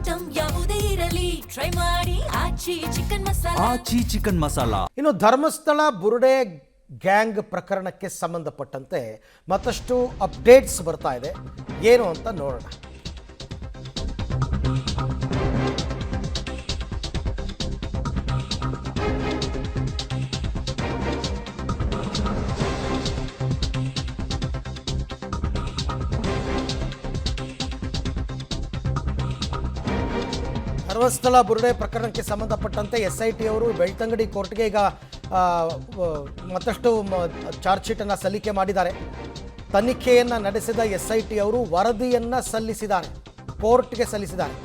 Item ಯಾವುದೇ ಇರಲಿ try ಮಾಡಿ ಆಚಿ ಚಿಕನ್ ಮಸಾಲಾ. ಇನ್ನು ಧರ್ಮಸ್ಥಳ ಬುರುಡೆ ಗ್ಯಾಂಗ್ ಪ್ರಕರಣಕ್ಕೆ ಸಂಬಂಧಪಟ್ಟಂತೆ ಮತ್ತಷ್ಟು ಅಪ್ಡೇಟ್ಸ್ ಬರ್ತಾ ಇದೆ, ಏನು ಅಂತ ನೋಡೋಣ. ಧರ್ಮಸ್ಥಳ ಬುರುಡೆ ಪ್ರಕರಣಕ್ಕೆ ಸಂಬಂಧಪಟ್ಟಂತೆ SIT ಅವರು ಬೆಳ್ತಂಗಡಿ ಕೋರ್ಟ್ಗೆ ಈಗ ಮತ್ತಷ್ಟು ಚಾರ್ಜ್ ಶೀಟನ್ನು ಸಲ್ಲಿಕೆ ಮಾಡಿದ್ದಾರೆ. ತನಿಖೆಯನ್ನು ನಡೆಸಿದ SIT ಅವರು ವರದಿಯನ್ನು ಸಲ್ಲಿಸಿದ್ದಾರೆ, ಕೋರ್ಟ್ಗೆ ಸಲ್ಲಿಸಿದ್ದಾರೆ.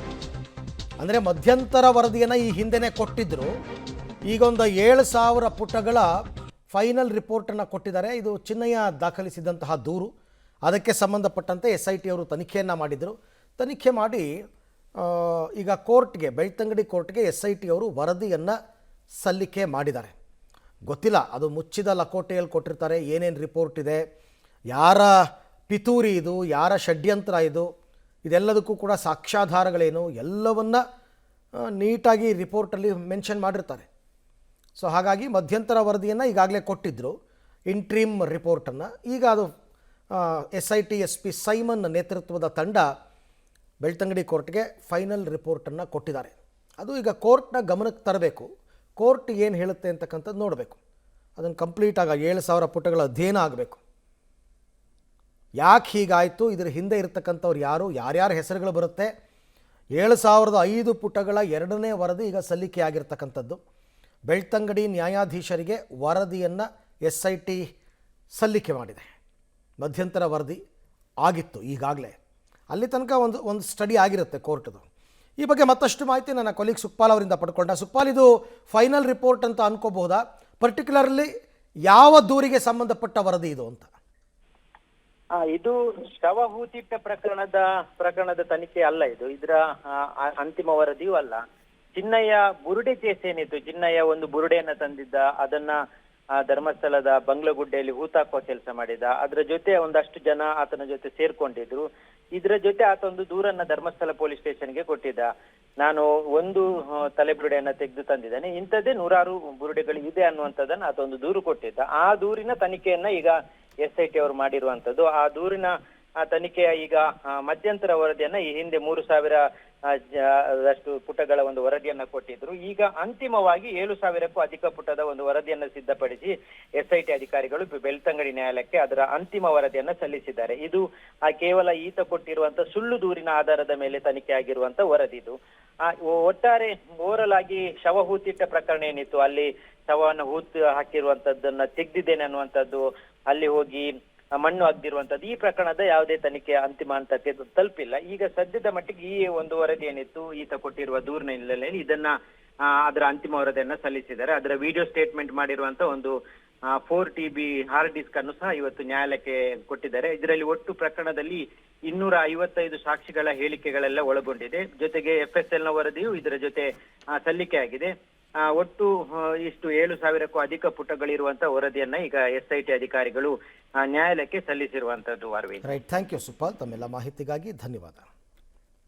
ಅಂದರೆ ಮಧ್ಯಂತರ ವರದಿಯನ್ನು ಈ ಹಿಂದೆನೇ ಕೊಟ್ಟಿದ್ದರು. ಈಗೊಂದು 7,000 ಪುಟಗಳ ಫೈನಲ್ ರಿಪೋರ್ಟನ್ನು ಕೊಟ್ಟಿದ್ದಾರೆ. ಇದು ಚಿನ್ನಯ್ಯ ದಾಖಲಿಸಿದಂತಹ ದೂರು. ಅದಕ್ಕೆ ಸಂಬಂಧಪಟ್ಟಂತೆ SIT ಅವರು ತನಿಖೆಯನ್ನು ಮಾಡಿದರು. ತನಿಖೆ ಮಾಡಿ ಈಗ ಕೋರ್ಟ್ಗೆ, ಬೆಳ್ತಂಗಡಿ ಕೋರ್ಟ್ಗೆ SIT ಅವರು ವರದಿಯನ್ನು ಸಲ್ಲಿಕೆ ಮಾಡಿದ್ದಾರೆ. ಗೊತ್ತಿಲ್ಲ, ಅದು ಮುಚ್ಚಿದ ಲಕೋಟೆಯಲ್ಲಿ ಕೊಟ್ಟಿರ್ತಾರೆ, ಏನೇನು ರಿಪೋರ್ಟ್ ಇದೆ, ಯಾರ ಪಿತೂರಿ ಇದು, ಯಾರ ಷಡ್ಯಂತ್ರ ಇದು, ಇದೆಲ್ಲದಕ್ಕೂ ಕೂಡ ಸಾಕ್ಷ್ಯಾಧಾರಗಳೇನು ಎಲ್ಲವನ್ನ ನೀಟಾಗಿ ರಿಪೋರ್ಟಲ್ಲಿ ಮೆನ್ಷನ್ ಮಾಡಿರ್ತಾರೆ. ಸೊ ಹಾಗಾಗಿ ಮಧ್ಯಂತರ ವರದಿಯನ್ನು ಈಗಾಗಲೇ ಕೊಟ್ಟಿದ್ದರು, ಇಂಟ್ರೀಮ್ ರಿಪೋರ್ಟನ್ನು. ಈಗ ಅದು SIT SP ಸೈಮನ್ ನೇತೃತ್ವದ ತಂಡ ಬೆಳ್ತಂಗಡಿ ಕೋರ್ಟ್ಗೆ ಫೈನಲ್ ರಿಪೋರ್ಟನ್ನು ಕೊಟ್ಟಿದ್ದಾರೆ. ಅದು ಈಗ ಕೋರ್ಟ್ನ ಗಮನಕ್ಕೆ ತರಬೇಕು. ಕೋರ್ಟ್ ಏನು ಹೇಳುತ್ತೆ ಅಂತಕ್ಕಂಥದ್ದು ನೋಡಬೇಕು. ಅದನ್ನು ಕಂಪ್ಲೀಟಾಗಿ 7,000 ಪುಟಗಳ ಅಧ್ಯಯನ ಆಗಬೇಕು. ಯಾಕೆ ಹೀಗಾಯಿತು, ಇದರ ಹಿಂದೆ ಇರತಕ್ಕಂಥವ್ರು ಯಾರು, ಯಾರ್ಯಾರ ಹೆಸರುಗಳು ಬರುತ್ತೆ. 7,005 ಪುಟಗಳ 2ನೇ ವರದಿ ಈಗ ಸಲ್ಲಿಕೆ ಆಗಿರ್ತಕ್ಕಂಥದ್ದು. ಬೆಳ್ತಂಗಡಿ ನ್ಯಾಯಾಧೀಶರಿಗೆ ವರದಿಯನ್ನು SIT ಸಲ್ಲಿಕೆ ಮಾಡಿದೆ. ಮಧ್ಯಂತರ ವರದಿ ಆಗಿತ್ತು ಈಗಾಗಲೇ. ಅಲ್ಲಿ ತನಕ ಒಂದು ಸ್ಟಡಿ ಆಗಿರುತ್ತೆ ಕೋರ್ಟ್ದು. ಈ ಬಗ್ಗೆ ಮತ್ತಷ್ಟು ಮಾಹಿತಿ ನನ್ನ ಕೊಲೀಗ್ ಸುಕ್ಪಾಲ್ ಅವರಿಂದ ಪಡ್ಕೊಂಡ. ಸುಕ್ಪಾಲ್, ಇದು ಫೈನಲ್ ರಿಪೋರ್ಟ್ ಅಂತ ಅನ್ಕೋಬಹುದಾ? ಪರ್ಟಿಕ್ಯುಲರ್ಲಿ ಯಾವ ದೂರಿಗೆ ಸಂಬಂಧಪಟ್ಟ ವರದಿ ಇದು ಅಂತ? ಇದು ಶವಹೂತಿಟ್ಟ ಪ್ರಕರಣದ ತನಿಖೆ ಅಲ್ಲ. ಇದರ ಅಂತಿಮ ವರದಿಯೂ ಅಲ್ಲ. ಚಿನ್ನಯ್ಯ ಬುರುಡೆ ಕೇಸ್ ಏನಿತ್ತು, ಚಿನ್ನಯ್ಯ ಒಂದು ಬುರುಡೆಯನ್ನ ತಂದಿದ್ದ, ಅದನ್ನ ಧರ್ಮಸ್ಥಳದ ಬಂಗ್ಲಗುಡ್ಡೆಯಲ್ಲಿ ಹೂತಾಕುವ ಕೆಲಸ ಮಾಡಿದ. ಅದರ ಜೊತೆ ಒಂದಷ್ಟು ಜನ ಆತನ ಜೊತೆ ಸೇರ್ಕೊಂಡಿದ್ರು. ಇದರ ಜೊತೆ ಆತ ಒಂದು ದೂರನ್ನ ಧರ್ಮಸ್ಥಳ ಪೊಲೀಸ್ ಸ್ಟೇಷನ್ಗೆ ಕೊಟ್ಟಿದ್ದ. ನಾನು ಒಂದು ತಲೆ ಬುರುಡೆಯನ್ನ ತೆಗೆದು ತಂದಿದ್ದೇನೆ, ಇಂಥದ್ದೇ 100 ಬುರುಡೆಗಳು ಇದೆ ಅನ್ನುವಂಥದ್ದನ್ನ ಆತ ಒಂದು ದೂರು ಕೊಟ್ಟಿದ್ದ. ಆ ದೂರಿನ ತನಿಖೆಯನ್ನ ಈಗ SIT ಅವರು ಮಾಡಿರುವಂತದ್ದು. ಆ ದೂರಿನ ತನಿಖೆಯ ಈಗ ಮಧ್ಯಂತರ ವರದಿಯನ್ನ ಈ ಹಿಂದೆ 3,000 ಪುಟಗಳ ಒಂದು ವರದಿಯನ್ನ ಕೊಟ್ಟಿದ್ರು. ಈಗ ಅಂತಿಮವಾಗಿ 7,000ಕ್ಕೂ ಅಧಿಕ ಪುಟದ ಒಂದು ವರದಿಯನ್ನ ಸಿದ್ಧಪಡಿಸಿ SIT ಅಧಿಕಾರಿಗಳು ಬೆಳ್ತಂಗಡಿ ನ್ಯಾಯಾಲಯಕ್ಕೆ ಅದರ ಅಂತಿಮ ವರದಿಯನ್ನ ಸಲ್ಲಿಸಿದ್ದಾರೆ. ಇದು ಕೇವಲ ಈತ ಕೊಟ್ಟಿರುವಂತ ಸುಳ್ಳು ದೂರಿನ ಆಧಾರದ ಮೇಲೆ ತನಿಖೆ ಆಗಿರುವಂತ ವರದಿ. ಇದು ಒಟ್ಟಾರೆ ಓವರಲ್ ಆಗಿ ಶವ ಹೂತಿಟ್ಟ ಪ್ರಕರಣ ಏನಿತ್ತು, ಅಲ್ಲಿ ಶವವನ್ನು ಹೂತು ಹಾಕಿರುವಂತದ್ದನ್ನ ತೆಗ್ದಿದ್ದೇನೆ ಅನ್ನುವಂಥದ್ದು, ಅಲ್ಲಿ ಹೋಗಿ ಮಣ್ಣು ಅಗ್ದಿರುವಂತದ್ದು, ಈ ಪ್ರಕರಣದ ಯಾವುದೇ ತನಿಖೆ ಅಂತಿಮ ಹಂತಕ್ಕೆ ತಲುಪಿಲ್ಲ. ಈಗ ಸದ್ಯದ ಮಟ್ಟಿಗೆ ಈ ಒಂದು ವರದಿ ಏನಿತ್ತು, ಈತ ಕೊಟ್ಟಿರುವ ದೂರಿನ ಹಿನ್ನೆಲೆಯಲ್ಲಿ ಇದನ್ನ ಅದರ ಅಂತಿಮ ವರದಿಯನ್ನ ಸಲ್ಲಿಸಿದ್ದಾರೆ. ಅದರ ವಿಡಿಯೋ ಸ್ಟೇಟ್ಮೆಂಟ್ ಮಾಡಿರುವಂತ ಒಂದು 4 TB ಹಾರ್ಡ್ ಡಿಸ್ಕ್ ಅನ್ನು ಸಹ ಇವತ್ತು ನ್ಯಾಯಾಲಯಕ್ಕೆ ಕೊಟ್ಟಿದ್ದಾರೆ. ಇದರಲ್ಲಿ ಒಟ್ಟು ಪ್ರಕರಣದಲ್ಲಿ 255 ಸಾಕ್ಷಿಗಳ ಹೇಳಿಕೆಗಳೆಲ್ಲ ಒಳಗೊಂಡಿದೆ. ಜೊತೆಗೆ FSL ನ ವರದಿಯು ಇದರ ಜೊತೆ ಸಲ್ಲಿಕೆ ಆಗಿದೆ. ಒಟ್ಟು ಇಷ್ಟು 7,000ಕ್ಕೂ ಅಧಿಕ ಪುಟಗಳಿರುವಂತಹ ವರದಿಯನ್ನ ಈಗ SIT ಅಧಿಕಾರಿಗಳು ನ್ಯಾಯಾಲಯಕ್ಕೆ ಸಲ್ಲಿಸಿರುವಂತದ್ದು. Right, thank you Supal. ತಮ್ಮೆಲ್ಲ ಮಾಹಿತಿಗಾಗಿ ಧನ್ಯವಾದ.